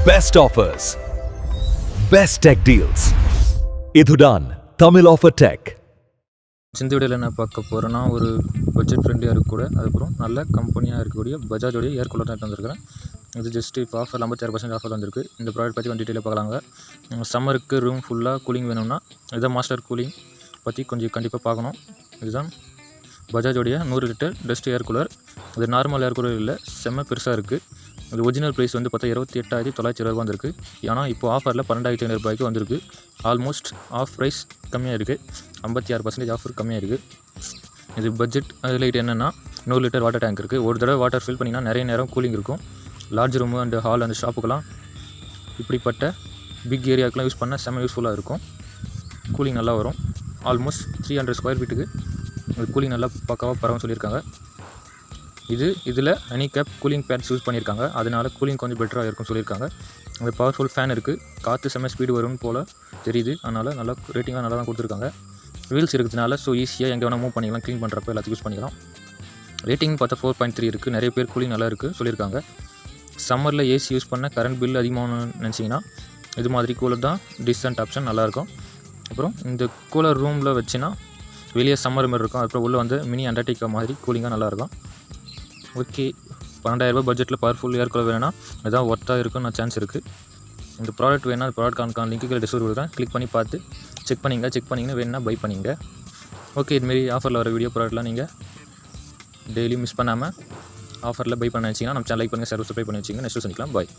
Best offers, best tech deals. இதுதான் Tamil offer tech. இந்த வீடியோவில் என்ன பார்க்க போகிறேன்னா, ஒரு பட்ஜெட் ஃப்ரெண்ட்லியாக இருக்கக்கூட அதுக்கப்புறம் நல்ல கம்பெனியாக இருக்கக்கூடிய பஜாஜோடைய ஏர் கூலர் தான் வந்துருக்கிறேன். இது ஜஸ்ட் இப்போ ஆஃபர் 56% ஆஃபர் வந்திருக்கு. இந்த ப்ராடக்ட் பற்றி கொஞ்சம் டீட்டெயிலாக பார்க்கலாங்க. சம்மருக்கு ரூம் ஃபுல்லாக கூலிங் வேணும்னா இதான் மாஸ்டர் கூலிங் பற்றி கொஞ்சம் கண்டிப்பாக பார்க்கணும். இதுதான் பஜாஜோடைய 100 லிட்டர் டஸ்ட் ஏர் கூலர். இது நார்மல் ஏர் கூலர் இல்லை, செம்ம பெருசாக இருக்குது. இது ஒரிஜினல் ப்ரைஸ் வந்து பார்த்தா 28,920 வந்திருக்கு. ஆனால் இப்போ ஆஃபரில் 12,500 ரூபாய்க்கு வந்திருக்கு. ஆல்மோஸ்ட் ஆஃப் ப்ரைஸ் கம்மியாக இருக்குது, 56% ஆஃபர் கம்மியாக இருக்குது. இது பட்ஜெட் ஹைலைட் என்னென்னா 100 லிட்டர் வாட்டர் டேங்க் இருக்குது. ஒரு தடவை வாட்டர் ஃபில் பண்ணிங்கன்னா நிறைய நேரம் கூலிங் இருக்கும். Large room and hall and ஷாப்புக்கெல்லாம் இப்படிப்பட்ட பிக் ஏரியாவுக்குலாம் யூஸ் பண்ணால் செம்ம யூஸ்ஃபுல்லாக இருக்கும். கூலிங் நல்லா வரும். ஆல்மோஸ்ட் 300 ஸ்கொயர் ஃபீட்டுக்கு இது கூலிங் நல்லா பக்காவாக பரவும் சொல்லியிருக்காங்க. இதில் any cap cooling pads use பண்ணியிருக்காங்க. அதனால் கூலிங் கொஞ்சம் பெட்டராக இருக்கும்னு சொல்லியிருக்காங்க. அது பவர்ஃபுல் ஃபேன் இருக்குது. காற்று செம்ம ஸ்பீடு வரும்னு போல் தெரியுது. அதனால் நல்லா ரேட்டிங்காக நல்லா தான் கொடுத்துருக்காங்க. வீல்ஸ் இருக்கிறதுனால ஸோ ஈஸியாக எங்கே வேணால் மூவ் பண்ணிக்கலாம். க்ளீன் பண்ணுறப்ப எல்லாத்தையும் யூஸ் பண்ணிக்கலாம். ரேட்டிங் பார்த்தா 4.3 இருக்குது. நிறைய பேர் கூலிங் நல்லா இருக்குது சொல்லியிருக்காங்க. சம்மரில் ஏசி யூஸ் பண்ண கரண்ட் பில் அதிகமாகனு நினச்சிங்கன்னா இது மாதிரி கூலர் தான் டீசென்ட் ஆப்ஷன், நல்லாயிருக்கும். அப்புறம் இந்த கூலர் ரூமில் வச்சுன்னா வெளியே சம்மர் மாதிரி இருக்கும். அப்புறம் உள்ளே வந்து மினி அண்டார்டிகா மாதிரி கூலிங்காக நல்லாயிருக்கும். ஓகே, 12,000 ரூபாய் பட்ஜெட்டில் பவர்ஃபுல் ஏர் கூலர் வேணும்னா இதான் ஒர்த்தாக இருக்குன்னு சான்ஸ் இருக்குது. இந்த ப்ராடக்ட் வேணால் அந்த ப்ராடக்ட் லிங்க்கு டிஸ்கிரிப்ஷன் கொடுக்குறேன். கிளிக் பண்ணி பார்த்து செக் பண்ணிங்கன்னா வேணுன்னா பை பண்ணிங்க. ஓகே, இதுமாரி ஆஃபரில் வர வீடியோ ப்ராடக்ட்லாம் நீங்கள் டெய்லி மிஸ் பண்ணாமல் ஆஃபரில் பை பண்ண வச்சிங்கன்னா நம்ம சேனல் லைக் பண்ணுங்கள், சப்ஸ்கிரைப் பண்ணி வச்சிங்க. நெக்ஸ்ட் சந்திக்கலாம். பாய்.